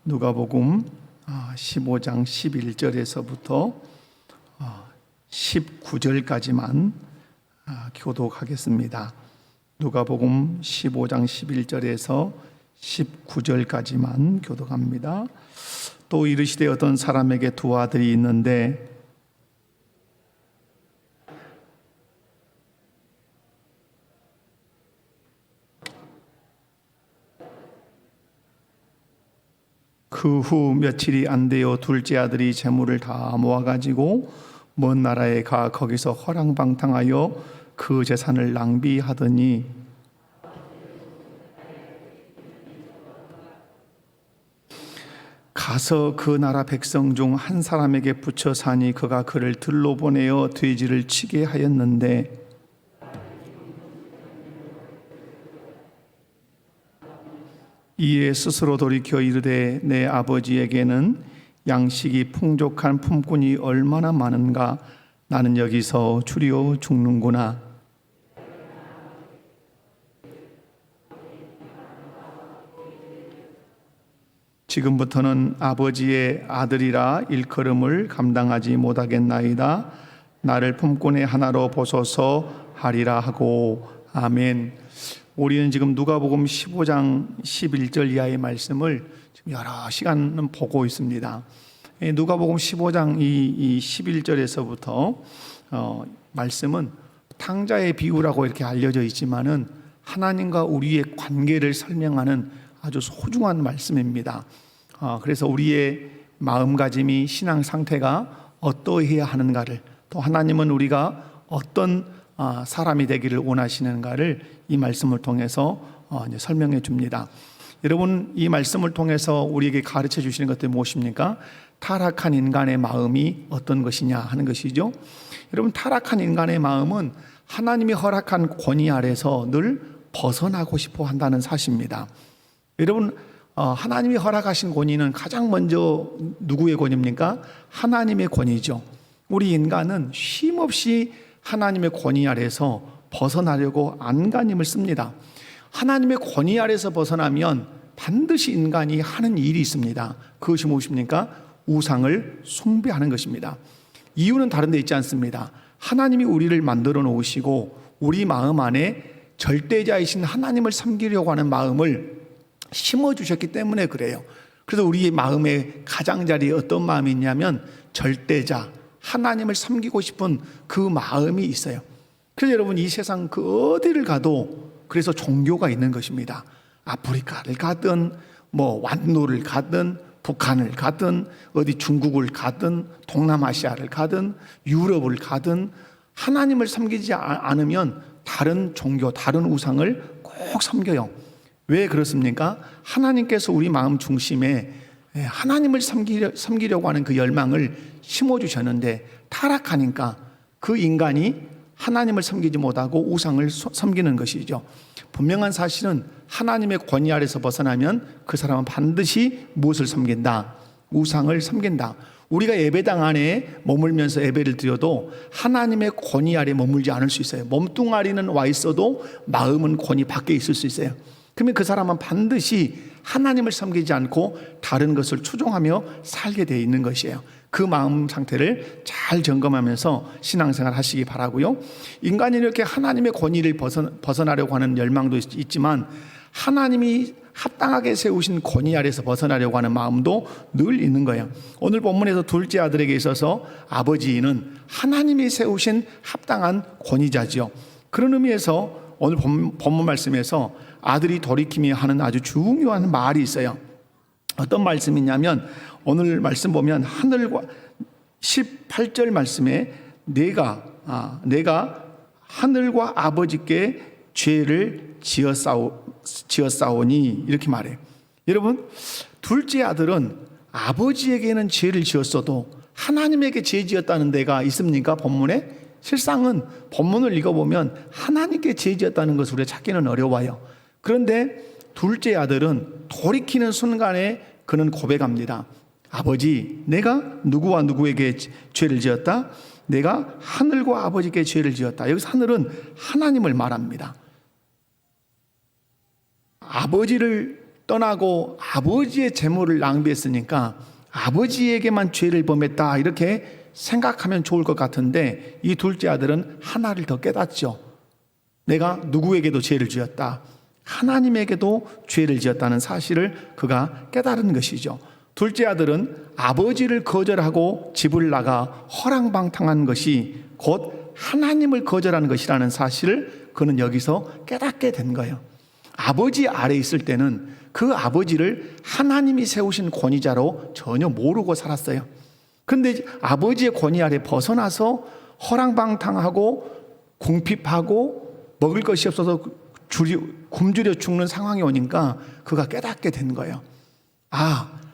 누가복음 15장 11절에서부터 19절까지만 교독하겠습니다. 누가복음 15장 11절에서 19절까지만 교독합니다. 또 이르시되 어떤 사람에게 두 아들이 있는데 그 후 며칠이 안 되어 둘째 아들이 재물을 다 모아가지고 먼 나라에 가 거기서 허랑방탕하여 그 재산을 낭비하더니 가서 그 나라 백성 중 한 사람에게 붙여 사니 그가 그를 들로 보내어 돼지를 치게 하였는데 이에 스스로 돌이켜 이르되 내 아버지에게는 양식이 풍족한 품꾼이 얼마나 많은가. 나는 여기서 추리어 죽는구나. 지금부터는 아버지의 아들이라 일컬음을 감당하지 못하겠나이다. 나를 품꾼의 하나로 보소서 하리라 하고. 아멘. 우리는 지금 누가복음 15장 11절 이하의 말씀을 지금 여러 시간 보고 있습니다. 누가복음 15장 이 11절에서부터 말씀은 탕자의 비유라고 이렇게 알려져 있지만은 하나님과 우리의 관계를 설명하는 아주 소중한 말씀입니다. 그래서 우리의 마음가짐이 신앙 상태가 어떠해야 하는가를, 또 하나님은 우리가 어떤 사람이 되기를 원하시는가를 이 말씀을 통해서 설명해 줍니다. 여러분, 이 말씀을 통해서 우리에게 가르쳐 주시는 것들이 무엇입니까? 타락한 인간의 마음이 어떤 것이냐 하는 것이죠. 여러분, 타락한 인간의 마음은 하나님이 허락한 권위 아래서 늘 벗어나고 싶어 한다는 사실입니다. 여러분, 하나님이 허락하신 권위는 가장 먼저 누구의 권위입니까? 하나님의 권위죠. 우리 인간은 쉼없이 하나님의 권위 아래서 벗어나려고 안간힘을 씁니다. 하나님의 권위 아래서 벗어나면 반드시 인간이 하는 일이 있습니다. 그것이 무엇입니까? 우상을 숭배하는 것입니다. 이유는 다른 데 있지 않습니다. 하나님이 우리를 만들어 놓으시고 우리 마음 안에 절대자이신 하나님을 섬기려고 하는 마음을 심어주셨기 때문에 그래요. 그래서 우리의 마음의 가장자리에 어떤 마음이 있냐면 절대자, 하나님을 섬기고 싶은 그 마음이 있어요. 그래서 여러분, 이 세상 그 어디를 가도 그래서 종교가 있는 것입니다. 아프리카를 가든 완도를 가든 북한을 가든 어디 중국을 가든 동남아시아를 가든 유럽을 가든 하나님을 섬기지 않으면 다른 종교, 다른 우상을 꼭 섬겨요. 왜 그렇습니까? 하나님께서 우리 마음 중심에 하나님을 섬기려고 하는 그 열망을 심어주셨는데 타락하니까 그 인간이 하나님을 섬기지 못하고 우상을 섬기는 것이죠. 분명한 사실은 하나님의 권위 아래서 벗어나면 그 사람은 반드시 무엇을 섬긴다? 우상을 섬긴다. 우리가 예배당 안에 머물면서 예배를 드려도 하나님의 권위 아래 머물지 않을 수 있어요. 몸뚱아리는 와 있어도 마음은 권위 밖에 있을 수 있어요. 그러면 그 사람은 반드시 하나님을 섬기지 않고 다른 것을 추종하며 살게 되어 있는 것이에요. 그 마음 상태를 잘 점검하면서 신앙생활 하시기 바라고요. 인간이 이렇게 하나님의 권위를 벗어나려고 하는 열망도 있지만 하나님이 합당하게 세우신 권위 아래서 벗어나려고 하는 마음도 늘 있는 거예요. 오늘 본문에서 둘째 아들에게 있어서 아버지는 하나님이 세우신 합당한 권위자죠. 그런 의미에서 오늘 본문 말씀에서 아들이 돌이킴이 하는 아주 중요한 말이 있어요. 어떤 말씀이냐면 오늘 말씀 보면 하늘과 18절 말씀에 내가 하늘과 아버지께 죄를 지었사오니 이렇게 말해요. 여러분, 둘째 아들은 아버지에게는 죄를 지었어도 하나님에게 죄 지었다는 데가 있습니까? 본문에? 실상은 본문을 읽어보면 하나님께 죄 지었다는 것을 우리가 찾기는 어려워요. 그런데 둘째 아들은 돌이키는 순간에 그는 고백합니다. 아버지, 내가 누구와 누구에게 죄를 지었다? 내가 하늘과 아버지께 죄를 지었다. 여기서 하늘은 하나님을 말합니다. 아버지를 떠나고 아버지의 재물을 낭비했으니까 아버지에게만 죄를 범했다 이렇게 생각하면 좋을 것 같은데, 이 둘째 아들은 하나를 더 깨닫죠. 내가 누구에게도 죄를 지었다, 하나님에게도 죄를 지었다는 사실을 그가 깨달은 것이죠. 둘째 아들은 아버지를 거절하고 집을 나가 허랑방탕한 것이 곧 하나님을 거절하는 것이라는 사실을 그는 여기서 깨닫게 된 거예요. 아버지 아래 있을 때는 그 아버지를 하나님이 세우신 권위자로 전혀 모르고 살았어요. 그런데 아버지의 권위 아래 벗어나서 허랑방탕하고 궁핍하고 먹을 것이 없어서 굶주려 죽는 상황이 오니까 그가 깨닫게 된 거예요.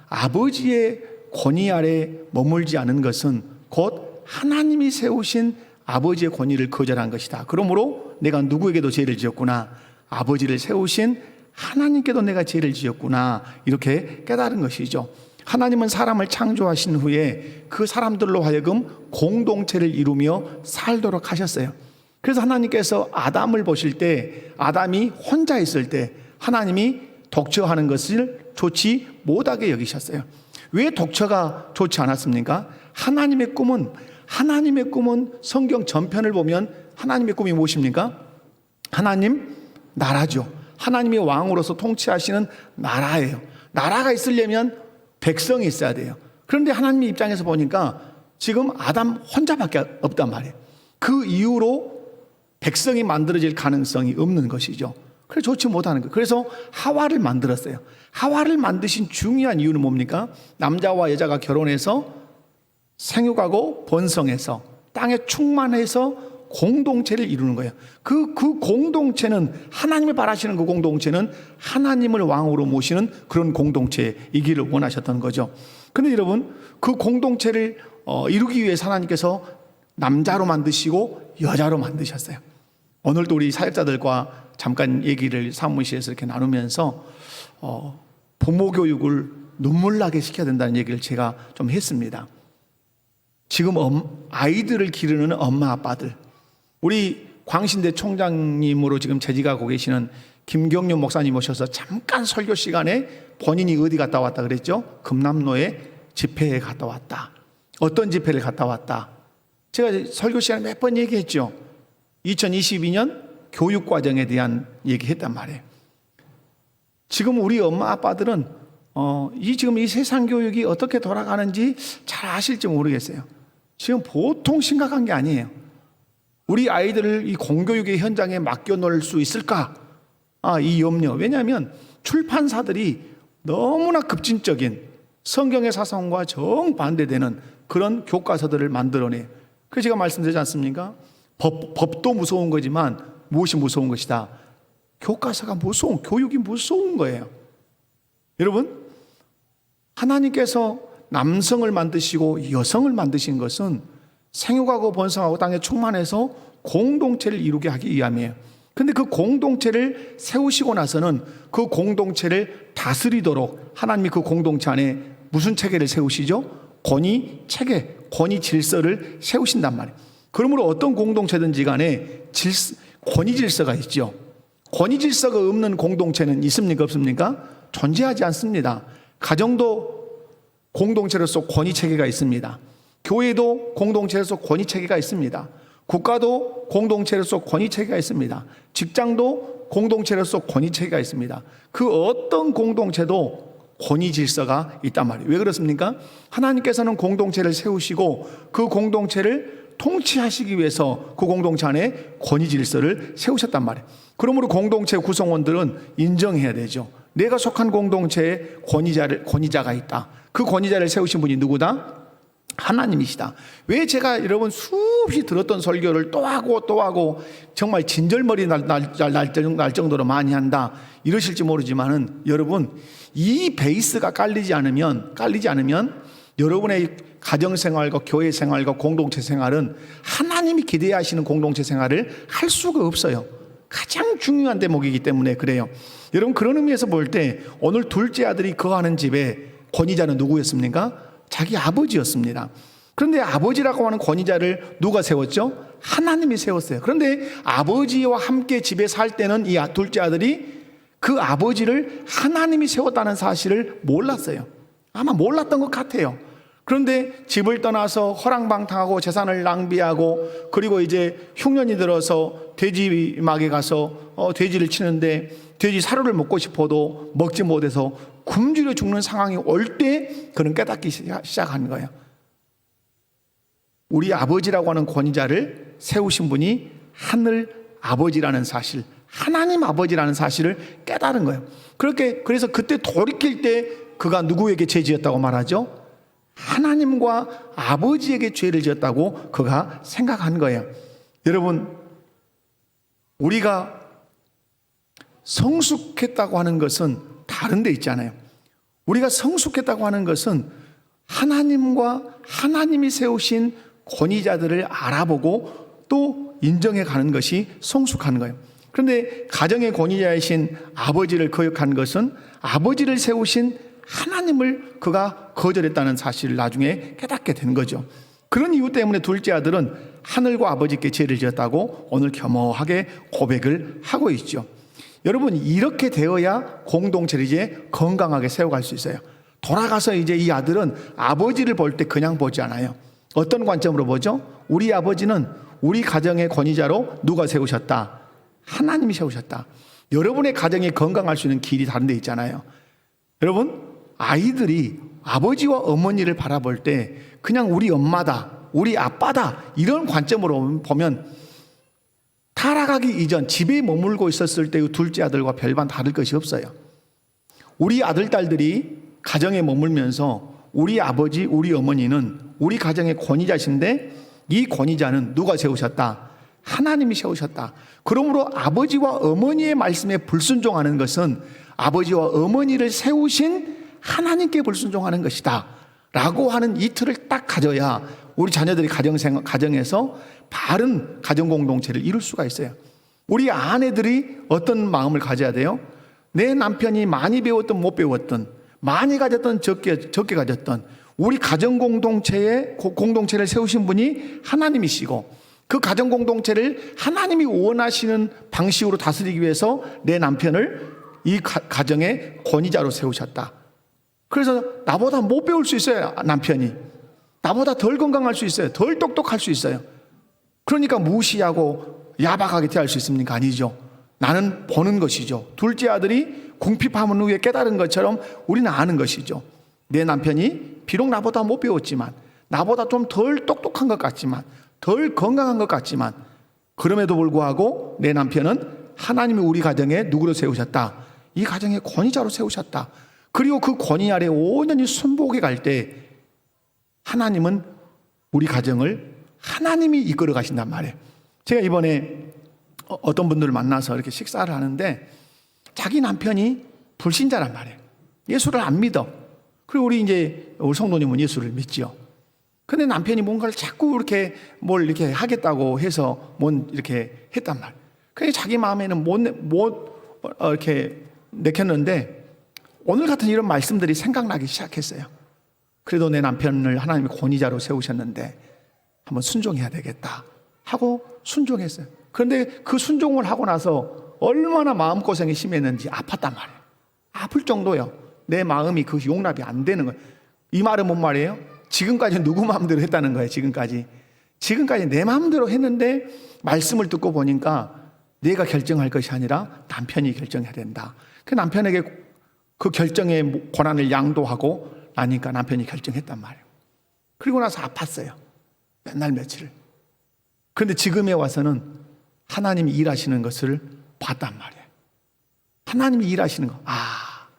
아버지의 권위 아래 머물지 않은 것은 곧 하나님이 세우신 아버지의 권위를 거절한 것이다. 그러므로 내가 누구에게도 죄를 지었구나, 아버지를 세우신 하나님께도 내가 죄를 지었구나, 이렇게 깨달은 것이죠. 하나님은 사람을 창조하신 후에 그 사람들로 하여금 공동체를 이루며 살도록 하셨어요. 그래서 하나님께서 아담을 보실 때, 아담이 혼자 있을 때 하나님이 독처하는 것을 좋지 못하게 여기셨어요. 왜 독처가 좋지 않았습니까? 하나님의 꿈은 성경 전편을 보면 하나님의 꿈이 무엇입니까? 하나님 나라죠. 하나님이 왕으로서 통치하시는 나라예요. 나라가 있으려면 백성이 있어야 돼요. 그런데 하나님의 입장에서 보니까 지금 아담 혼자밖에 없단 말이에요. 그 이후로 백성이 만들어질 가능성이 없는 것이죠. 그래서 좋지 못하는 거예요. 그래서 하와를 만들었어요. 하와를 만드신 중요한 이유는 뭡니까? 남자와 여자가 결혼해서 생육하고 번성해서 땅에 충만해서 공동체를 이루는 거예요. 그 공동체는, 하나님을 바라시는 그 공동체는 하나님을 왕으로 모시는 그런 공동체이기를 원하셨던 거죠. 그런데 여러분, 그 공동체를 이루기 위해서 하나님께서 남자로 만드시고 여자로 만드셨어요. 오늘도 우리 사역자들과 잠깐 얘기를 사무실에서 이렇게 나누면서 부모 교육을 눈물 나게 시켜야 된다는 얘기를 제가 좀 했습니다. 지금 아이들을 기르는 엄마 아빠들, 우리 광신대 총장님으로 지금 재직하고 계시는 김경윤 목사님 오셔서 잠깐 설교 시간에 본인이 어디 갔다 왔다 그랬죠? 금남로에 집회에 갔다 왔다. 어떤 집회를 갔다 왔다? 제가 설교 시간에 몇 번 얘기했죠. 2022년 교육과정에 대한 얘기했단 말이에요. 지금 우리 엄마 아빠들은 지금 이 세상 교육이 어떻게 돌아가는지 잘 아실지 모르겠어요. 지금 보통 심각한 게 아니에요. 우리 아이들을 이 공교육의 현장에 맡겨놓을 수 있을까? 이 염려. 왜냐하면 출판사들이 너무나 급진적인 성경의 사상과 정반대되는 그런 교과서들을 만들어내요. 그래서 제가 말씀드리지 않습니까? 법도 무서운 거지만 무엇이 무서운 것이다? 교과서가 무서운, 교육이 무서운 거예요. 여러분, 하나님께서 남성을 만드시고 여성을 만드신 것은 생육하고 번성하고 땅에 충만해서 공동체를 이루게 하기 위함이에요. 그런데 그 공동체를 세우시고 나서는 그 공동체를 다스리도록 하나님이 그 공동체 안에 무슨 체계를 세우시죠? 권위 체계, 권위 질서를 세우신단 말이에요. 그러므로 어떤 공동체든지 간에 권위 질서가 있죠. 권위 질서가 없는 공동체는 있습니까? 없습니까? 존재하지 않습니다. 가정도 공동체로서 권위 체계가 있습니다. 교회도 공동체로서 권위 체계가 있습니다. 국가도 공동체로서 권위 체계가 있습니다. 직장도 공동체로서 권위 체계가 있습니다. 그 어떤 공동체도 권위 질서가 있단 말이에요. 왜 그렇습니까? 하나님께서는 공동체를 세우시고 그 공동체를 통치하시기 위해서 그 공동체 안에 권위 질서를 세우셨단 말이에요. 그러므로 공동체 구성원들은 인정해야 되죠. 내가 속한 공동체에 권위자가 있다. 그 권위자를 세우신 분이 누구다? 하나님이시다. 왜 제가 여러분 수없이 들었던 설교를 또 하고 정말 진절머리 날 정도로 많이 한다 이러실지 모르지만은, 여러분 이 베이스가 깔리지 않으면 여러분의 가정생활과 교회생활과 공동체 생활은 하나님이 기대하시는 공동체 생활을 할 수가 없어요. 가장 중요한 대목이기 때문에 그래요. 여러분, 그런 의미에서 볼 때 오늘 둘째 아들이 거하는 집에 권위자는 누구였습니까? 자기 아버지였습니다. 그런데 아버지라고 하는 권위자를 누가 세웠죠? 하나님이 세웠어요. 그런데 아버지와 함께 집에 살 때는 이 둘째 아들이 그 아버지를 하나님이 세웠다는 사실을 몰랐어요. 아마 몰랐던 것 같아요. 그런데 집을 떠나서 허랑방탕하고 재산을 낭비하고, 그리고 이제 흉년이 들어서 돼지막에 가서 돼지를 치는데 돼지 사료를 먹고 싶어도 먹지 못해서 굶주려 죽는 상황이 올 때 그는 깨닫기 시작한 거예요. 우리 아버지라고 하는 권위자를 세우신 분이 하늘 아버지라는 사실, 하나님 아버지라는 사실을 깨달은 거예요. 그래서 그때 돌이킬 때 그가 누구에게 죄 지었다고 말하죠? 하나님과 아버지에게 죄를 지었다고 그가 생각한 거예요. 여러분, 우리가 성숙했다고 하는 것은 다른 데 있잖아요. 우리가 성숙했다고 하는 것은 하나님과 하나님이 세우신 권위자들을 알아보고 또 인정해 가는 것이 성숙한 거예요. 그런데 가정의 권위자이신 아버지를 거역한 것은 아버지를 세우신 하나님을 그가 거절했다는 사실을 나중에 깨닫게 된 거죠. 그런 이유 때문에 둘째 아들은 하늘과 아버지께 죄를 지었다고 오늘 겸허하게 고백을 하고 있죠. 여러분, 이렇게 되어야 공동체를 이제 건강하게 세워갈 수 있어요. 돌아가서 이제 이 아들은 아버지를 볼 때 그냥 보지 않아요. 어떤 관점으로 보죠? 우리 아버지는 우리 가정의 권위자로 누가 세우셨다? 하나님이 세우셨다. 여러분의 가정이 건강할 수 있는 길이 다른 데 있잖아요. 여러분, 아이들이 아버지와 어머니를 바라볼 때 그냥 우리 엄마다, 우리 아빠다, 이런 관점으로 보면 타락하기 이전 집에 머물고 있었을 때의 둘째 아들과 별반 다를 것이 없어요. 우리 아들, 딸들이 가정에 머물면서 우리 아버지, 우리 어머니는 우리 가정의 권위자신데 이 권위자는 누가 세우셨다? 하나님이 세우셨다. 그러므로 아버지와 어머니의 말씀에 불순종하는 것은 아버지와 어머니를 세우신 하나님께 불순종하는 것이다 라고 하는 이 틀을 딱 가져야 우리 자녀들이 가정에서 바른 가정공동체를 이룰 수가 있어요. 우리 아내들이 어떤 마음을 가져야 돼요? 내 남편이 많이 배웠든 못 배웠든, 많이 가졌든 적게 가졌든 우리 가정공동체를 세우신 분이 하나님이시고, 그 가정공동체를 하나님이 원하시는 방식으로 다스리기 위해서 내 남편을 이 가정의 권위자로 세우셨다. 그래서 나보다 못 배울 수 있어요. 남편이 나보다 덜 건강할 수 있어요. 덜 똑똑할 수 있어요. 그러니까 무시하고 야박하게 대할 수 있습니까? 아니죠. 나는 보는 것이죠. 둘째 아들이 궁핍함을 후에 깨달은 것처럼 우리는 아는 것이죠. 내 남편이 비록 나보다 못 배웠지만, 나보다 좀 덜 똑똑한 것 같지만, 덜 건강한 것 같지만, 그럼에도 불구하고 내 남편은 하나님이 우리 가정에 누구로 세우셨다? 이 가정의 권위자로 세우셨다. 그리고 그 권위 아래 온전히 순복해 갈 때 하나님은 우리 가정을 하나님이 이끌어 가신단 말이에요. 제가 이번에 어떤 분들을 만나서 이렇게 식사를 하는데 자기 남편이 불신자란 말이에요. 예수를 안 믿어. 그리고 우리 성도님은 예수를 믿지요. 근데 남편이 뭔가를 자꾸 이렇게 뭘 이렇게 하겠다고 해서 이렇게 했단 말이에요. 그래서 자기 마음에는 이렇게 내켰는데 오늘 같은 이런 말씀들이 생각나기 시작했어요. 그래도 내 남편을 하나님의 권위자로 세우셨는데 한번 순종해야 되겠다 하고 순종했어요. 그런데 그 순종을 하고 나서 얼마나 마음고생이 심했는지 아팠단 말이에요. 아플 정도요. 내 마음이 그 용납이 안 되는 거예요. 이 말은 뭔 말이에요? 지금까지 누구 마음대로 했다는 거예요. 지금까지 내 마음대로 했는데 말씀을 듣고 보니까 내가 결정할 것이 아니라 남편이 결정해야 된다. 그 남편에게 그 결정의 권한을 양도하고 나니까 남편이 결정했단 말이에요. 그리고 나서 아팠어요. 맨날 며칠을. 그런데 지금에 와서는 하나님이 일하시는 것을 봤단 말이에요. 하나님이 일하시는 거.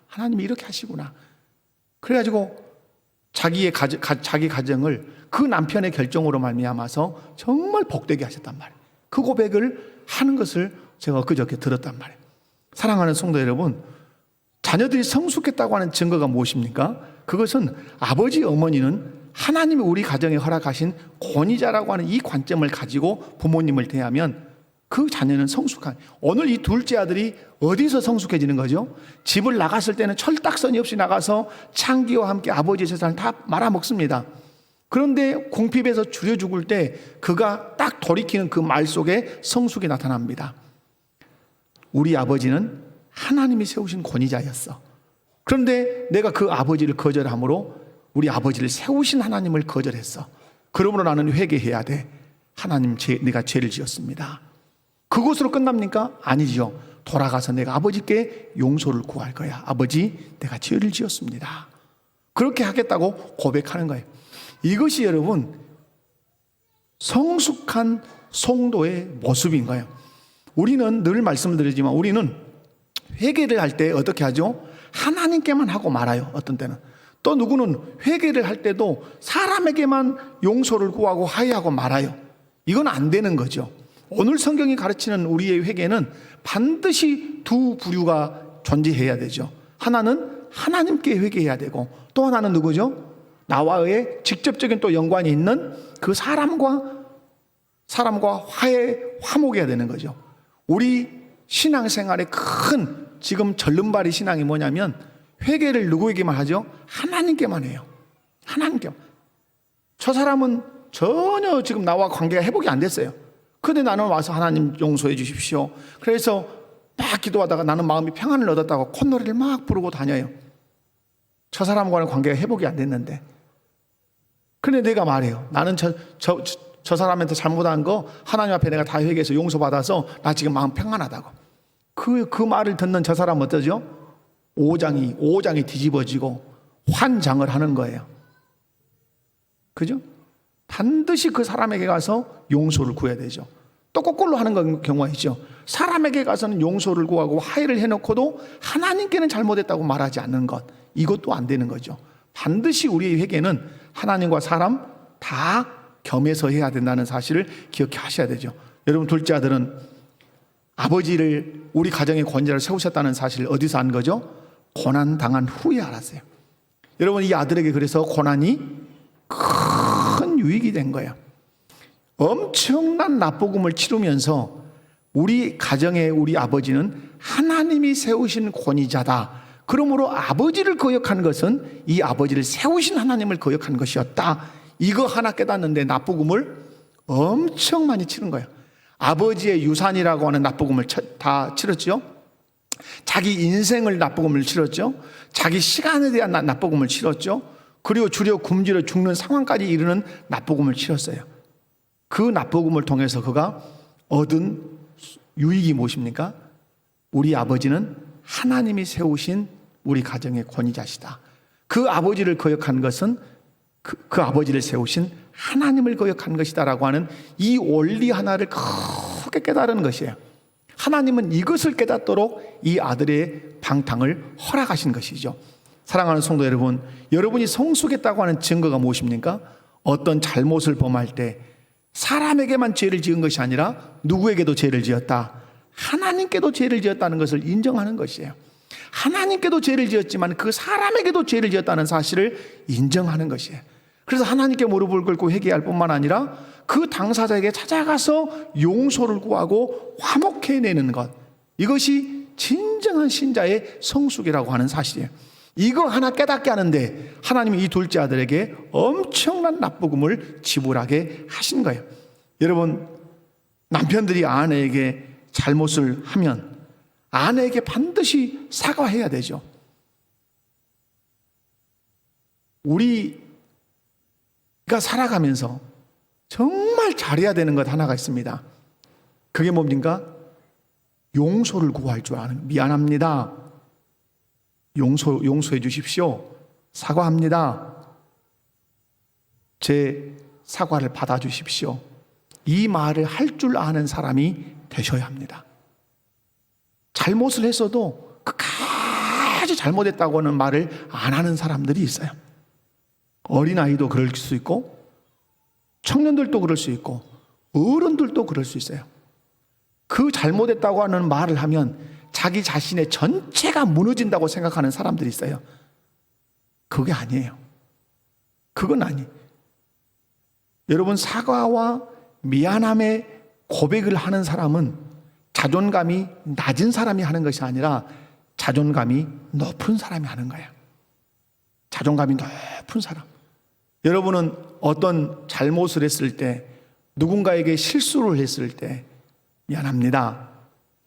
하나님이 이렇게 하시구나. 그래가지고 자기 가정을 그 남편의 결정으로 말미암아서 정말 복되게 하셨단 말이에요. 그 고백을 하는 것을 제가 그저께 들었단 말이에요. 사랑하는 성도 여러분, 자녀들이 성숙했다고 하는 증거가 무엇입니까? 그것은 아버지, 어머니는 하나님이 우리 가정에 허락하신 권위자라고 하는 이 관점을 가지고 부모님을 대하면 그 자녀는 성숙한. 오늘 이 둘째 아들이 어디서 성숙해지는 거죠? 집을 나갔을 때는 철딱서니 없이 나가서 창기와 함께 아버지의 재산을 다 말아먹습니다. 그런데 궁핍에서 줄여 죽을 때 그가 딱 돌이키는 그 말 속에 성숙이 나타납니다. 우리 아버지는 하나님이 세우신 권위자였어. 그런데 내가 그 아버지를 거절함으로 우리 아버지를 세우신 하나님을 거절했어. 그러므로 나는 회개해야 돼. 하나님, 내가 죄를 지었습니다. 그것으로 끝납니까? 아니죠. 돌아가서 내가 아버지께 용서를 구할 거야. 아버지, 내가 죄를 지었습니다. 그렇게 하겠다고 고백하는 거예요. 이것이 여러분 성숙한 성도의 모습인 거예요. 우리는 늘 말씀드리지만 우리는 회개를 할 때 어떻게 하죠? 하나님께만 하고 말아요. 어떤 때는. 또 누구는 회개를 할 때도 사람에게만 용서를 구하고 화해하고 말아요. 이건 안 되는 거죠. 오늘 성경이 가르치는 우리의 회개는 반드시 두 부류가 존재해야 되죠. 하나는 하나님께 회개해야 되고 또 하나는 누구죠? 나와의 직접적인 또 연관이 있는 그 사람과 화목해야 되는 거죠. 우리 신앙생활의 큰 지금 절름발이 신앙이 뭐냐면 회개를 누구에게만 하죠? 하나님께만 해요. 하나님께. 저 사람은 전혀 지금 나와 관계가 회복이 안 됐어요. 그런데 나는 와서 하나님 용서해 주십시오. 그래서 막 기도하다가 나는 마음이 평안을 얻었다고 콧노래를 막 부르고 다녀요. 저 사람과는 관계가 회복이 안 됐는데. 그런데 내가 말해요. 나는 저 사람한테 잘못한 거 하나님 앞에 내가 다 회개해서 용서받아서 나 지금 마음 평안하다고. 그 말을 듣는 저 사람은 어떠죠? 오장이 뒤집어지고 환장을 하는 거예요. 그죠? 반드시 그 사람에게 가서 용서를 구해야 되죠. 또 거꾸로 하는 경우가 있죠. 사람에게 가서는 용서를 구하고 화해를 해놓고도 하나님께는 잘못했다고 말하지 않는 것, 이것도 안 되는 거죠. 반드시 우리의 회개는 하나님과 사람 다 겸해서 해야 된다는 사실을 기억해 하셔야 되죠. 여러분, 둘째 아들은 아버지를 우리 가정의 권위자를 세우셨다는 사실을 어디서 안 거죠? 고난당한 후에 알았어요. 여러분, 이 아들에게 그래서 고난이 큰 유익이 된 거예요. 엄청난 납부금을 치르면서 우리 가정의 우리 아버지는 하나님이 세우신 권위자다. 그러므로 아버지를 거역한 것은 이 아버지를 세우신 하나님을 거역한 것이었다. 이거 하나 깨닫는데 납부금을 엄청 많이 치른 거예요. 아버지의 유산이라고 하는 납부금을 다 치렀죠. 자기 인생을 납부금을 치렀죠. 자기 시간에 대한 납부금을 치렀죠. 그리고 주려 굶주려 죽는 상황까지 이르는 납부금을 치렀어요. 그 납부금을 통해서 그가 얻은 유익이 무엇입니까? 우리 아버지는 하나님이 세우신 우리 가정의 권위자시다. 그 아버지를 거역한 것은 그 아버지를 세우신 하나님을 거역한 것이다라고 하는 이 원리 하나를 크게 깨달은 것이에요. 하나님은 이것을 깨닫도록 이 아들의 방탕을 허락하신 것이죠. 사랑하는 성도 여러분, 여러분이 성숙했다고 하는 증거가 무엇입니까? 어떤 잘못을 범할 때 사람에게만 죄를 지은 것이 아니라 누구에게도 죄를 지었다. 하나님께도 죄를 지었다는 것을 인정하는 것이에요. 하나님께도 죄를 지었지만 그 사람에게도 죄를 지었다는 사실을 인정하는 것이에요. 그래서 하나님께 무릎을 꿇고 회개할 뿐만 아니라 그 당사자에게 찾아가서 용서를 구하고 화목해내는 것, 이것이 진정한 신자의 성숙이라고 하는 사실이에요. 이거 하나 깨닫게 하는데 하나님이 이 둘째 아들에게 엄청난 납부금을 지불하게 하신 거예요. 여러분, 남편들이 아내에게 잘못을 하면 아내에게 반드시 사과해야 되죠. 우리가 살아가면서 정말 잘해야 되는 것 하나가 있습니다. 그게 뭡니까? 용서를 구할 줄 아는, 미안합니다, 용서해 주십시오, 사과합니다, 제 사과를 받아주십시오, 이 말을 할 줄 아는 사람이 되셔야 합니다. 잘못을 했어도 끝까지 잘못했다고 하는 말을 안 하는 사람들이 있어요. 어린아이도 그럴 수 있고 청년들도 그럴 수 있고 어른들도 그럴 수 있어요. 그 잘못했다고 하는 말을 하면 자기 자신의 전체가 무너진다고 생각하는 사람들이 있어요. 그게 아니에요. 그건 아니에요. 여러분, 사과와 미안함의 고백을 하는 사람은 자존감이 낮은 사람이 하는 것이 아니라 자존감이 높은 사람이 하는 거예요. 자존감이 높은 사람. 여러분은 어떤 잘못을 했을 때, 누군가에게 실수를 했을 때 미안합니다,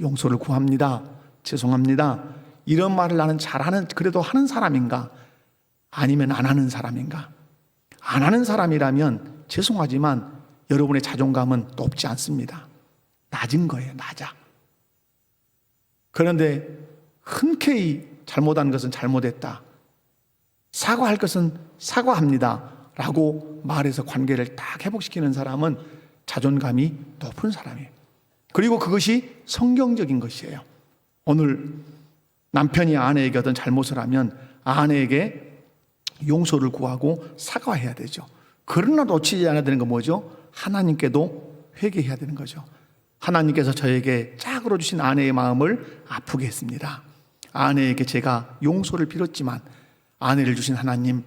용서를 구합니다, 죄송합니다. 이런 말을 나는 잘하는, 그래도 하는 사람인가? 아니면 안 하는 사람인가? 안 하는 사람이라면 죄송하지만 여러분의 자존감은 높지 않습니다. 낮은 거예요, 낮아. 그런데 흔쾌히 잘못한 것은 잘못했다, 사과할 것은 사과합니다 라고 말해서 관계를 딱 회복시키는 사람은 자존감이 높은 사람이에요. 그리고 그것이 성경적인 것이에요. 오늘 남편이 아내에게 어떤 잘못을 하면 아내에게 용서를 구하고 사과해야 되죠. 그러나 놓치지 않아야 되는 건 뭐죠? 하나님께도 회개해야 되는 거죠. 하나님께서 저에게 짝으로 주신 아내의 마음을 아프게 했습니다. 아내에게 제가 용서를 빌었지만 아내를 주신 하나님,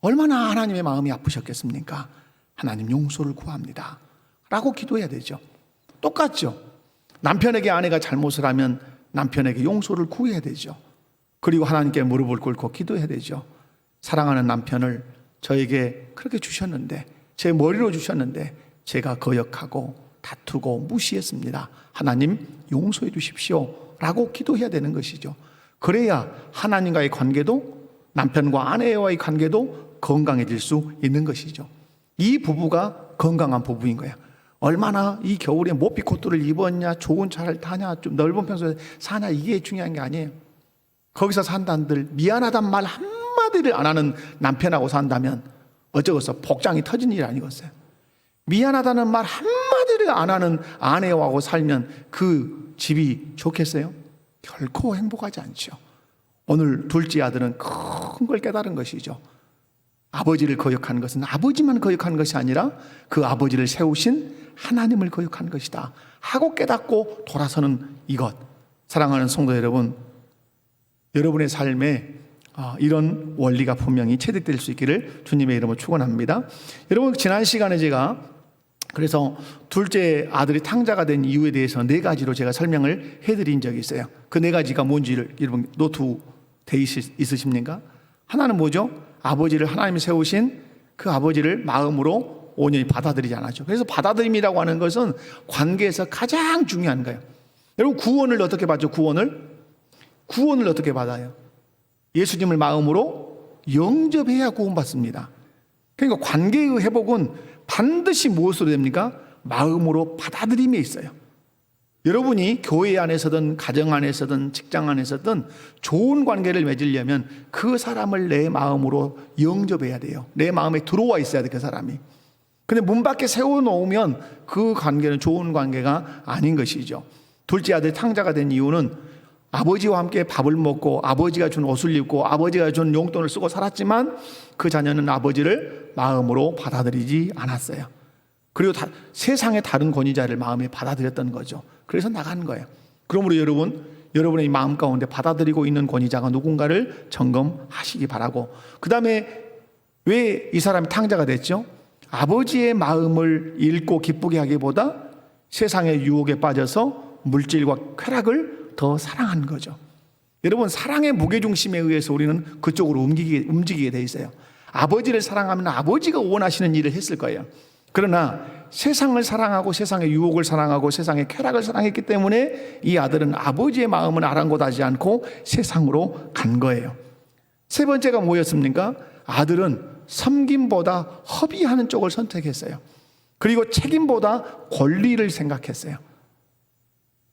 얼마나 하나님의 마음이 아프셨겠습니까? 하나님 용서를 구합니다 라고 기도해야 되죠. 똑같죠. 남편에게 아내가 잘못을 하면 남편에게 용서를 구해야 되죠. 그리고 하나님께 무릎을 꿇고 기도해야 되죠. 사랑하는 남편을 저에게 그렇게 주셨는데, 제 머리로 주셨는데 제가 거역하고 다투고 무시했습니다. 하나님 용서해 주십시오 라고 기도해야 되는 것이죠. 그래야 하나님과의 관계도, 남편과 아내와의 관계도 건강해질 수 있는 것이죠. 이 부부가 건강한 부부인 거야. 얼마나 이 겨울에 모피 코트를 입었냐, 좋은 차를 타냐, 좀 넓은 평소에 사냐, 이게 중요한 게 아니에요. 거기서 산다는들 미안하단 말 한마디를 안 하는 남편하고 산다면 어쩌겠어, 복장이 터진 일 아니겠어요? 미안하다는 말 한마디를 안 하는 아내하고 살면 그 집이 좋겠어요? 결코 행복하지 않죠. 오늘 둘째 아들은 큰 걸 깨달은 것이죠. 아버지를 거역한 것은 아버지만 거역한 것이 아니라 그 아버지를 세우신 하나님을 거역한 것이다 하고 깨닫고 돌아서는 이것. 사랑하는 성도 여러분, 여러분의 삶에 이런 원리가 분명히 체득될 수 있기를 주님의 이름으로 축원합니다. 여러분, 지난 시간에 제가 그래서 둘째 아들이 탕자가 된 이유에 대해서 4가지로 제가 설명을 해드린 적이 있어요. 그 4가지가 뭔지를 여러분 노트돼 있으십니까? 하나는 뭐죠? 아버지를, 하나님이 세우신 그 아버지를 마음으로 온전히 받아들이지 않았죠. 그래서 받아들임이라고 하는 것은 관계에서 가장 중요한 거예요. 여러분, 구원을 어떻게 받죠? 구원을 어떻게 받아요? 예수님을 마음으로 영접해야 구원받습니다. 그러니까 관계의 회복은 반드시 무엇으로 됩니까? 마음으로 받아들임에 있어요. 여러분이 교회 안에서든 가정 안에서든 직장 안에서든 좋은 관계를 맺으려면 그 사람을 내 마음으로 영접해야 돼요. 내 마음에 들어와 있어야 돼, 그 사람이. 근데 문 밖에 세워놓으면 그 관계는 좋은 관계가 아닌 것이죠. 둘째 아들 탕자가 된 이유는 아버지와 함께 밥을 먹고 아버지가 준 옷을 입고 아버지가 준 용돈을 쓰고 살았지만 그 자녀는 아버지를 마음으로 받아들이지 않았어요. 그리고 세상의 다른 권위자를 마음에 받아들였던 거죠. 그래서 나간 거예요. 그러므로 여러분의 마음 가운데 받아들이고 있는 권위자가 누군가를 점검하시기 바라고, 그 다음에 왜 이 사람이 탕자가 됐죠? 아버지의 마음을 읽고 기쁘게 하기보다 세상의 유혹에 빠져서 물질과 쾌락을 더 사랑한 거죠. 여러분, 사랑의 무게중심에 의해서 우리는 그쪽으로 움직이게 돼 있어요. 아버지를 사랑하면 아버지가 원하시는 일을 했을 거예요. 그러나 세상을 사랑하고 세상의 유혹을 사랑하고 세상의 쾌락을 사랑했기 때문에 이 아들은 아버지의 마음은 아랑곳하지 않고 세상으로 간 거예요. 세 번째가 뭐였습니까? 아들은 섬김보다 허비하는 쪽을 선택했어요. 그리고 책임보다 권리를 생각했어요.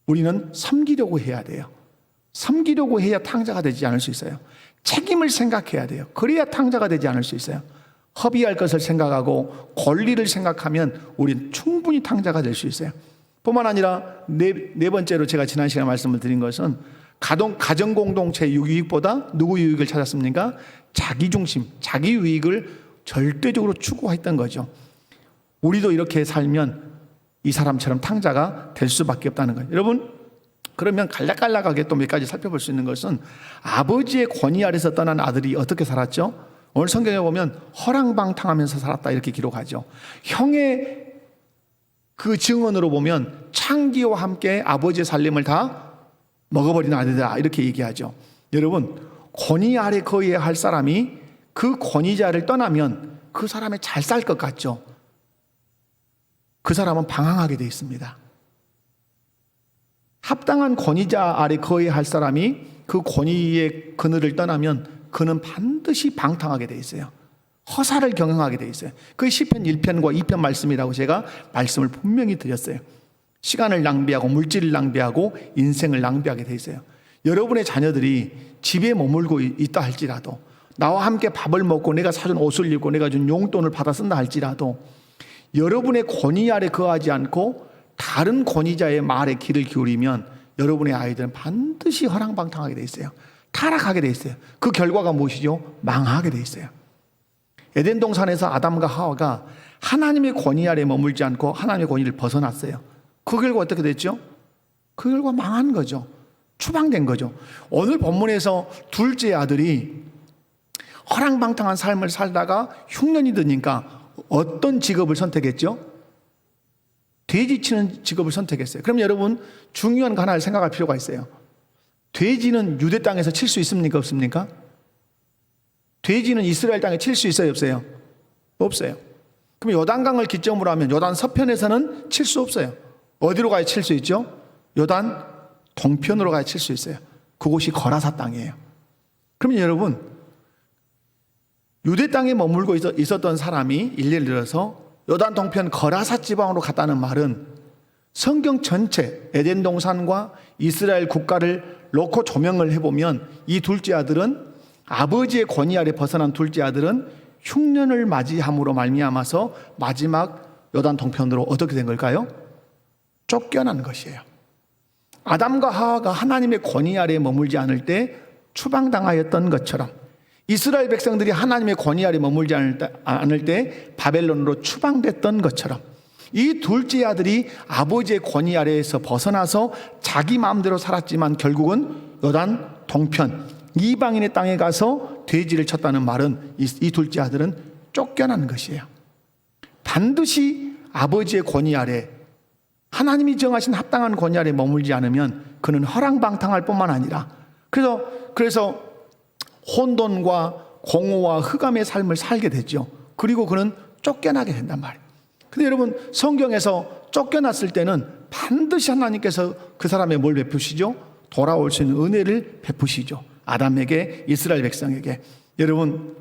우리는 섬기려고 해야 돼요. 섬기려고 해야 탕자가 되지 않을 수 있어요. 책임을 생각해야 돼요. 그래야 탕자가 되지 않을 수 있어요. 허비할 것을 생각하고 권리를 생각하면 우리는 충분히 탕자가 될 수 있어요. 뿐만 아니라 네 번째로 제가 지난 시간에 말씀을 드린 것은 가정 공동체 유익보다 누구 유익을 찾았습니까? 자기 중심, 자기 유익을 절대적으로 추구했던 거죠. 우리도 이렇게 살면 이 사람처럼 탕자가 될 수밖에 없다는 거예요. 여러분, 그러면 간략간략하게 또 몇 가지 살펴볼 수 있는 것은 아버지의 권위 아래서 떠난 아들이 어떻게 살았죠? 오늘 성경에 보면 허랑방탕하면서 살았다 이렇게 기록하죠. 형의 그 증언으로 보면 창기와 함께 아버지의 살림을 다 먹어버린 아들이다 이렇게 얘기하죠. 여러분, 권위 아래 거해야 할 사람이 그 권위자를 떠나면 그 사람이 잘 살 것 같죠. 그 사람은 방황하게 돼 있습니다. 합당한 권위자 아래 거해야 할 사람이 그 권위의 그늘을 떠나면 그는 반드시 방탕하게 돼 있어요. 허사를 경영하게 돼 있어요. 그게 시편 1편과 2편 말씀이라고 제가 말씀을 분명히 드렸어요. 시간을 낭비하고 물질을 낭비하고 인생을 낭비하게 돼 있어요. 여러분의 자녀들이 집에 머물고 있다 할지라도, 나와 함께 밥을 먹고 내가 사준 옷을 입고 내가 준 용돈을 받아 쓴다 할지라도, 여러분의 권위 아래 거하지 않고 다른 권위자의 말에 귀를 기울이면 여러분의 아이들은 반드시 허랑방탕하게 돼 있어요. 타락하게 돼 있어요. 그 결과가 무엇이죠? 망하게 돼 있어요. 에덴 동산에서 아담과 하와가 하나님의 권위 아래 머물지 않고 하나님의 권위를 벗어났어요. 그 결과 어떻게 됐죠? 그 결과 망한 거죠. 추방된 거죠. 오늘 본문에서 둘째 아들이 허랑방탕한 삶을 살다가 흉년이 드니까 어떤 직업을 선택했죠? 돼지 치는 직업을 선택했어요. 그럼 여러분 중요한 거 하나를 생각할 필요가 있어요. 돼지는 유대 땅에서 칠 수 있습니까? 없습니까? 돼지는 이스라엘 땅에 칠 수 있어요? 없어요? 없어요. 그럼 요단강을 기점으로 하면 요단 서편에서는 칠 수 없어요. 어디로 가야 칠 수 있죠? 요단 동편으로 가야 칠 수 있어요. 그곳이 거라사 땅이에요. 그러면 여러분, 유대 땅에 머물고 있었던 사람이 일례를 들어서 요단 동편 거라사 지방으로 갔다는 말은 성경 전체 에덴 동산과 이스라엘 국가를 놓고 조명을 해보면 이 둘째 아들은, 아버지의 권위 아래 벗어난 둘째 아들은 흉년을 맞이함으로 말미암아서 마지막 요단 동편으로 어떻게 된 걸까요? 쫓겨난 것이에요. 아담과 하와가 하나님의 권위 아래에 머물지 않을 때 추방당하였던 것처럼, 이스라엘 백성들이 하나님의 권위 아래 머물지 않을 때 바벨론으로 추방됐던 것처럼, 이 둘째 아들이 아버지의 권위 아래에서 벗어나서 자기 마음대로 살았지만 결국은 요단 동편 이방인의 땅에 가서 돼지를 쳤다는 말은 이 둘째 아들은 쫓겨난 것이에요. 반드시 아버지의 권위 아래, 하나님이 정하신 합당한 권위 아래 머물지 않으면 그는 허랑방탕할 뿐만 아니라 그래서 혼돈과 공허와 흑암의 삶을 살게 되죠. 그리고 그는 쫓겨나게 된단 말이에요. 근데 여러분, 성경에서 쫓겨났을 때는 반드시 하나님께서 그 사람에 뭘 베푸시죠? 돌아올 수 있는 은혜를 베푸시죠. 아담에게, 이스라엘 백성에게. 여러분,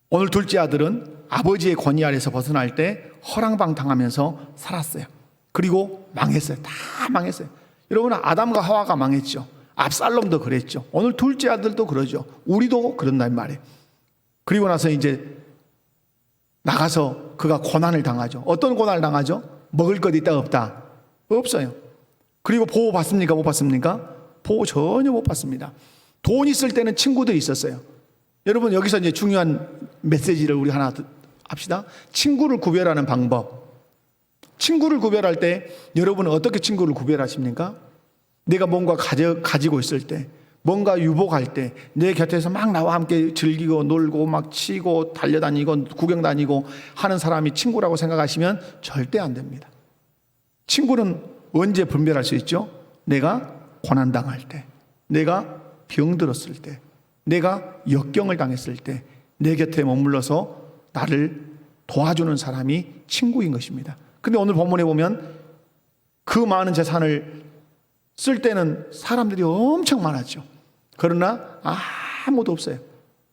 오늘 둘째 아들은 아버지의 권위 아래서 벗어날 때 허랑방탕하면서 살았어요. 그리고 망했어요. 다 망했어요. 여러분, 아담과 하와가 망했죠. 압살롬도 그랬죠. 오늘 둘째 아들도 그러죠. 우리도 그런단 말이에요. 그리고 나서 이제 나가서 그가 고난을 당하죠. 어떤 고난을 당하죠? 먹을 것 있다 없다? 없어요. 그리고 보호 받습니까? 못 받습니까? 보호 전혀 못 받습니다. 돈 있을 때는 친구들이 있었어요. 여러분, 여기서 이제 중요한 메시지를 우리 하나 합시다. 친구를 구별하는 방법. 친구를 구별할 때 여러분은 어떻게 친구를 구별하십니까? 내가 뭔가 가지고 있을 때, 뭔가 유복할 때, 내 곁에서 막 나와 함께 즐기고 놀고 막 치고 달려다니고 구경 다니고 하는 사람이 친구라고 생각하시면 절대 안 됩니다. 친구는 언제 분별할 수 있죠? 내가 고난당할 때, 내가 병들었을 때, 내가 역경을 당했을 때, 내 곁에 머물러서 나를 도와주는 사람이 친구인 것입니다. 근데 오늘 본문에 보면 그 많은 재산을 쓸 때는 사람들이 엄청 많았죠. 그러나 아무도 없어요.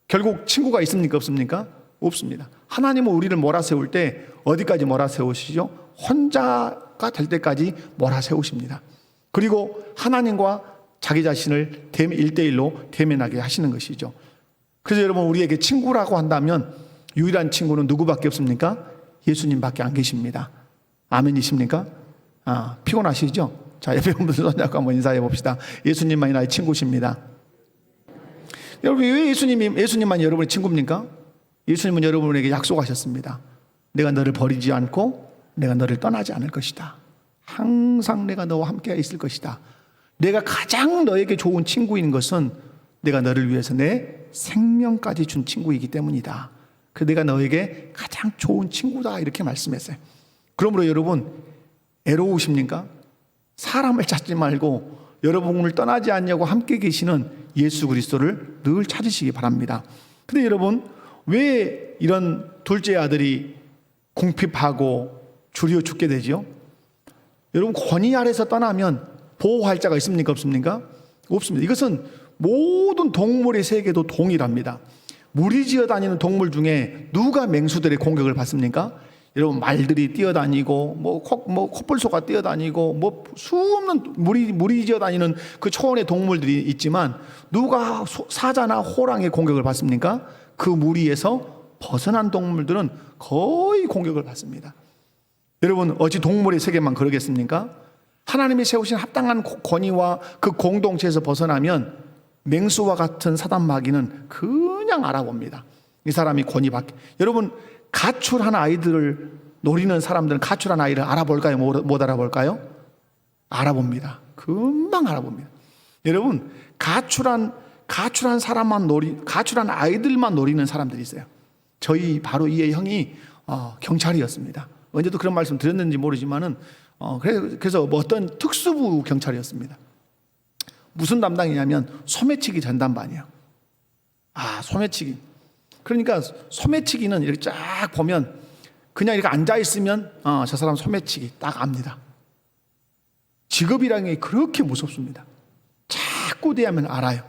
결국 친구가 있습니까? 없습니까? 없습니다. 하나님은 우리를 몰아세울 때 어디까지 몰아세우시죠? 혼자가 될 때까지 몰아세우십니다. 그리고 하나님과 자기 자신을 1대1로 대면하게 하시는 것이죠. 그래서 여러분, 우리에게 친구라고 한다면 유일한 친구는 누구밖에 없습니까? 예수님밖에 안 계십니다. 아멘이십니까? 피곤하시죠? 자, 옆에 분들 손잡고 한번 인사해 봅시다. 예수님만이 나의 친구십니다. 여러분, 왜 예수님만 여러분의 친구입니까? 예수님은 여러분에게 약속하셨습니다. 내가 너를 버리지 않고 내가 너를 떠나지 않을 것이다. 항상 내가 너와 함께 있을 것이다. 내가 가장 너에게 좋은 친구인 것은 내가 너를 위해서 내 생명까지 준 친구이기 때문이다. 그래서 내가 너에게 가장 좋은 친구다, 이렇게 말씀했어요. 그러므로 여러분, 애로우십니까? 사람을 찾지 말고 여러분을 떠나지 않냐고 함께 계시는 예수 그리스도를 늘 찾으시기 바랍니다. 근데 여러분, 왜 이런 둘째 아들이 궁핍하고 주리어 죽게 되죠? 여러분, 권위 아래서 떠나면 보호할 자가 있습니까? 없습니까? 없습니다. 이것은 모든 동물의 세계도 동일합니다. 무리지어 다니는 동물 중에 누가 맹수들의 공격을 받습니까? 여러분, 말들이 뛰어다니고 코뿔소가 뛰어다니고 수없는 무리지어 다니는 그 초원의 동물들이 있지만 누가 사자나 호랑이의 공격을 받습니까? 그 무리에서 벗어난 동물들은 거의 공격을 받습니다. 여러분, 어찌 동물의 세계만 그러겠습니까? 하나님이 세우신 합당한 권위와 그 공동체에서 벗어나면 맹수와 같은 사단마귀는 그냥 알아봅니다. 이 사람이 권위밖에. 여러분, 가출한 아이들을 노리는 사람들은 가출한 아이를 알아볼까요? 못 알아볼까요? 알아봅니다. 금방 알아봅니다. 여러분, 가출한 아이들만 노리는 사람들이 있어요. 저희 바로 이의 형이 경찰이었습니다. 언제도 그런 말씀 드렸는지 모르지만은 그래서 어떤 특수부 경찰이었습니다. 무슨 담당이냐면 소매치기 전담반이에요. 소매치기. 그러니까 소매치기는 이렇게 쫙 보면 그냥 이렇게 앉아 있으면 저 사람 소매치기 딱 압니다. 직업이라는 게 그렇게 무섭습니다. 자꾸 대하면 알아요.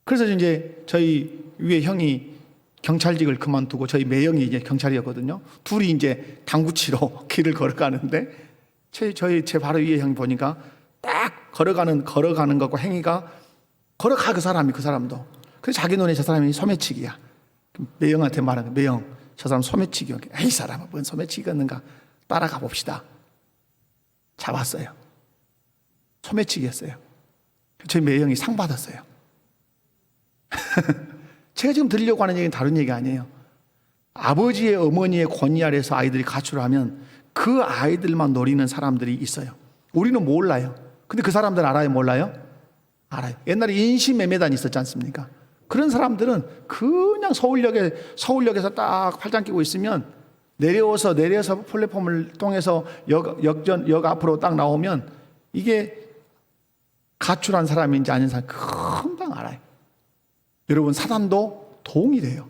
그래서 이제 저희 위에 형이 경찰직을 그만두고 저희 매형이 이제 경찰이었거든요. 둘이 이제 당구치러 길을 걸어가는데 제 바로 위에 형이 보니까 딱 걸어가는 것과 행위가 걸어가 그 사람도. 그래서 자기 눈에 저 사람이 소매치기야. 매형한테 말하는 거야. 매형, 저 사람 소매치기야. 에이 사람아, 뭔 소매치기였는가? 따라가 봅시다. 잡았어요. 소매치기였어요. 저희 매형이 상 받았어요. 제가 지금 드리려고 하는 얘기는 다른 얘기 아니에요. 아버지의 어머니의 권위 아래서 아이들이 가출을 하면 그 아이들만 노리는 사람들이 있어요. 우리는 몰라요. 근데 그 사람들은 알아요? 몰라요? 알아요. 옛날에 인신매매단 있었지 않습니까? 그런 사람들은 그냥 서울역에서 딱 팔짱 끼고 있으면 내려서 플랫폼을 통해서 역 앞으로 딱 나오면 이게 가출한 사람인지 아닌 사람 금방 알아요. 여러분, 사단도 동일해요.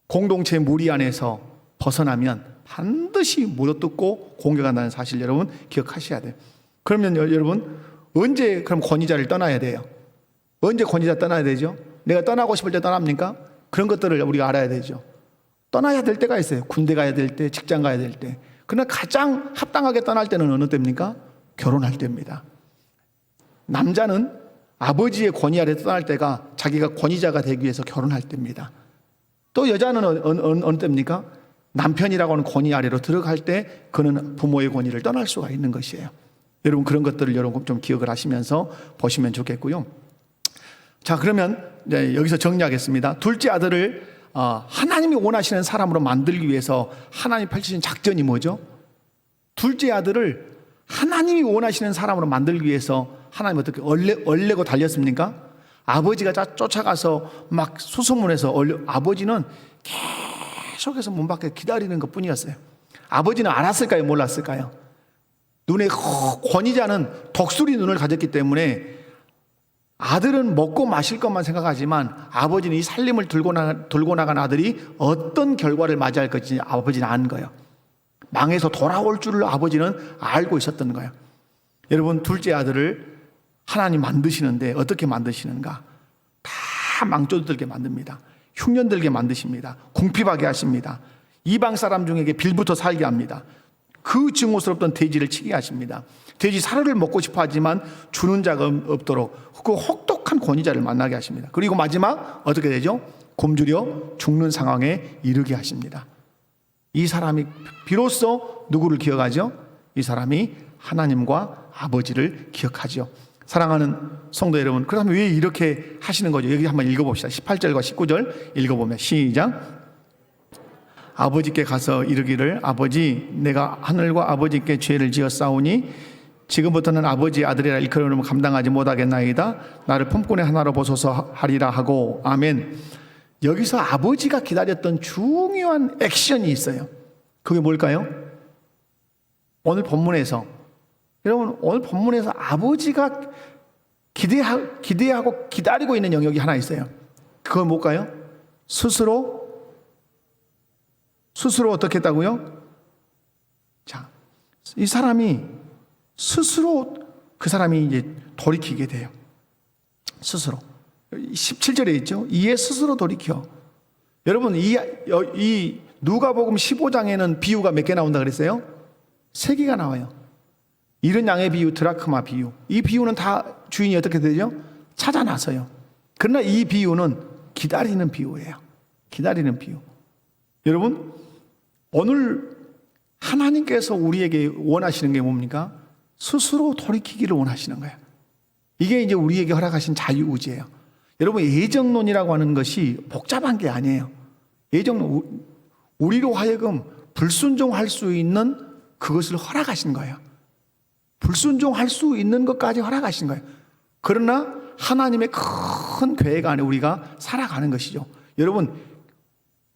공동체 무리 안에서 벗어나면 반드시 물어뜯고 공격한다는 사실 여러분 기억하셔야 돼요. 그러면 여러분, 언제 그럼 권위자를 떠나야 돼요? 언제 권위자 떠나야 되죠? 내가 떠나고 싶을 때 떠납니까? 그런 것들을 우리가 알아야 되죠. 떠나야 될 때가 있어요. 군대 가야 될 때, 직장 가야 될 때. 그러나 가장 합당하게 떠날 때는 어느 때입니까? 결혼할 때입니다. 남자는 아버지의 권위 아래 떠날 때가 자기가 권위자가 되기 위해서 결혼할 때입니다. 또 여자는 어느 때입니까? 남편이라고 하는 권위 아래로 들어갈 때 그는 부모의 권위를 떠날 수가 있는 것이에요. 여러분, 그런 것들을 여러분 좀 기억을 하시면서 보시면 좋겠고요. 자, 그러면 이제 여기서 정리하겠습니다. 둘째 아들을 하나님이 원하시는 사람으로 만들기 위해서 하나님이 펼치신 작전이 뭐죠? 둘째 아들을 하나님이 원하시는 사람으로 만들기 위해서 하나님 어떻게 얼레고 달렸습니까? 아버지가 쫓아가서 막 수소문해서 아버지는 계속해서 문 밖에 기다리는 것 뿐이었어요. 아버지는 알았을까요? 몰랐을까요? 눈에 권위자는 독수리 눈을 가졌기 때문에 아들은 먹고 마실 것만 생각하지만 아버지는 이 살림을 들고 나간 아들이 어떤 결과를 맞이할 것인지 아버지는 아는 거예요. 망해서 돌아올 줄을 아버지는 알고 있었던 거예요. 여러분, 둘째 아들을 하나님 만드시는데 어떻게 만드시는가? 다 망조들게 만듭니다. 흉년들게 만드십니다. 궁핍하게 하십니다. 이방 사람 중에게 빌부터 살게 합니다. 그 증오스럽던 돼지를 치게 하십니다. 돼지 사료를 먹고 싶어 하지만 주는 자가 없도록 그 혹독한 권위자를 만나게 하십니다. 그리고 마지막 어떻게 되죠? 굶주려 죽는 상황에 이르게 하십니다. 이 사람이 비로소 누구를 기억하죠? 이 사람이 하나님과 아버지를 기억하죠. 사랑하는 성도 여러분, 그렇다면 왜 이렇게 하시는 거죠? 여기 한번 읽어봅시다. 18절과 19절 읽어보면 시작. 아버지께 가서 이르기를 아버지, 내가 하늘과 아버지께 죄를 지었사오니 지금부터는 아버지의 아들이라 일컬음을 감당하지 못하겠나이다. 나를 품꾼의 하나로 보소서 하리라 하고. 아멘. 여기서 아버지가 기다렸던 중요한 액션이 있어요. 그게 뭘까요? 오늘 본문에서, 여러분, 오늘 본문에서 아버지가 기대하고 기다리고 있는 영역이 하나 있어요. 그건 뭘까요? 스스로 어떻게 했다고요? 자, 이 사람이 스스로 그 사람이 이제 돌이키게 돼요. 스스로. 17절에 있죠. 이에 스스로 돌이켜. 여러분, 이 누가복음 15장에는 비유가 몇 개 나온다 그랬어요? 3개가 나와요. 이른 양의 비유, 드라크마 비유. 이 비유는 다 주인이 어떻게 되죠? 찾아 나서요. 그러나 이 비유는 기다리는 비유예요. 기다리는 비유. 여러분, 오늘 하나님께서 우리에게 원하시는 게 뭡니까? 스스로 돌이키기를 원하시는 거예요. 이게 이제 우리에게 허락하신 자유의지예요. 여러분, 예정론이라고 하는 것이 복잡한 게 아니에요. 예정론, 우리로 하여금 불순종할 수 있는 그것을 허락하신 거예요. 불순종할 수 있는 것까지 허락하신 거예요. 그러나 하나님의 큰 계획 안에 우리가 살아가는 것이죠. 여러분,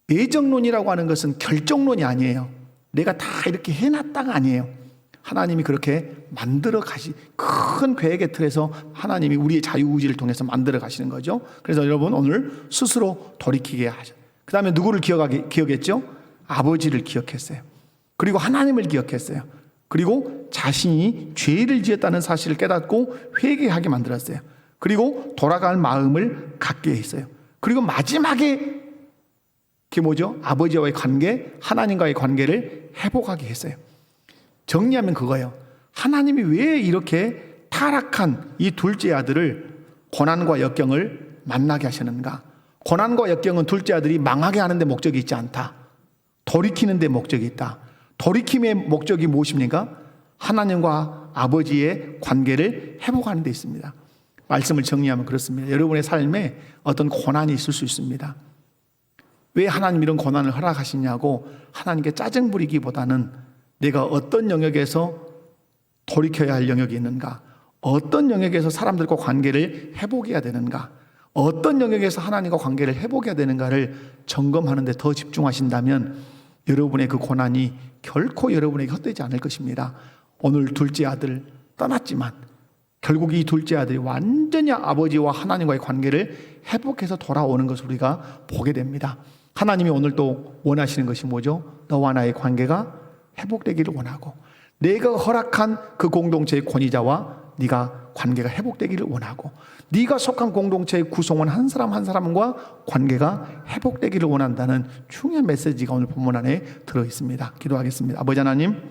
예정론이라고 하는 것은 결정론이 아니에요. 내가 다 이렇게 해놨다가 아니에요. 하나님이 그렇게 만들어 큰 계획의 틀에서 하나님이 우리의 자유의지를 통해서 만들어 가시는 거죠. 그래서 여러분, 오늘 스스로 돌이키게 하죠. 그 다음에 누구를 기억했죠? 아버지를 기억했어요. 그리고 하나님을 기억했어요. 그리고 자신이 죄를 지었다는 사실을 깨닫고 회개하게 만들었어요. 그리고 돌아갈 마음을 갖게 했어요. 그리고 마지막에 그게 뭐죠? 아버지와의 관계, 하나님과의 관계를 회복하게 했어요. 정리하면 그거예요. 하나님이 왜 이렇게 타락한 이 둘째 아들을 고난과 역경을 만나게 하셨는가? 고난과 역경은 둘째 아들이 망하게 하는 데 목적이 있지 않다. 돌이키는 데 목적이 있다. 돌이킴의 목적이 무엇입니까? 하나님과 아버지의 관계를 회복하는 데 있습니다. 말씀을 정리하면 그렇습니다. 여러분의 삶에 어떤 고난이 있을 수 있습니다. 왜 하나님 이런 고난을 허락하시냐고 하나님께 짜증 부리기보다는 내가 어떤 영역에서 돌이켜야 할 영역이 있는가? 어떤 영역에서 사람들과 관계를 회복해야 되는가? 어떤 영역에서 하나님과 관계를 회복해야 되는가를 점검하는 데 더 집중하신다면 여러분의 그 고난이 결코 여러분에게 헛되지 않을 것입니다. 오늘 둘째 아들 떠났지만 결국 이 둘째 아들이 완전히 아버지와 하나님과의 관계를 회복해서 돌아오는 것을 우리가 보게 됩니다. 하나님이 오늘 또 원하시는 것이 뭐죠? 너와 나의 관계가 회복되기를 원하고 내가 허락한 그 공동체의 권위자와 네가 관계가 회복되기를 원하고 네가 속한 공동체의 구성원 한 사람 한 사람과 관계가 회복되기를 원한다는 중요한 메시지가 오늘 본문 안에 들어있습니다. 기도하겠습니다. 아버지 하나님,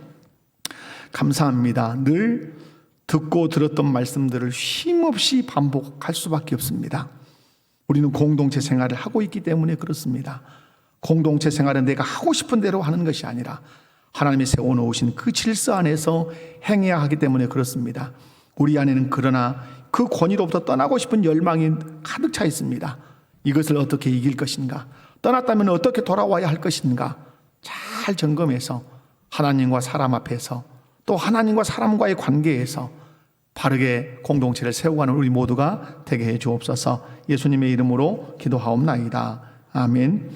감사합니다. 늘 듣고 들었던 말씀들을 쉼없이 반복할 수밖에 없습니다. 우리는 공동체 생활을 하고 있기 때문에 그렇습니다. 공동체 생활은 내가 하고 싶은 대로 하는 것이 아니라 하나님이 세워놓으신 그 질서 안에서 행해야 하기 때문에 그렇습니다. 우리 안에는 그러나 그 권위로부터 떠나고 싶은 열망이 가득 차 있습니다. 이것을 어떻게 이길 것인가? 떠났다면 어떻게 돌아와야 할 것인가? 잘 점검해서 하나님과 사람 앞에서 또 하나님과 사람과의 관계에서 바르게 공동체를 세워가는 우리 모두가 되게 해 주옵소서. 예수님의 이름으로 기도하옵나이다. 아멘.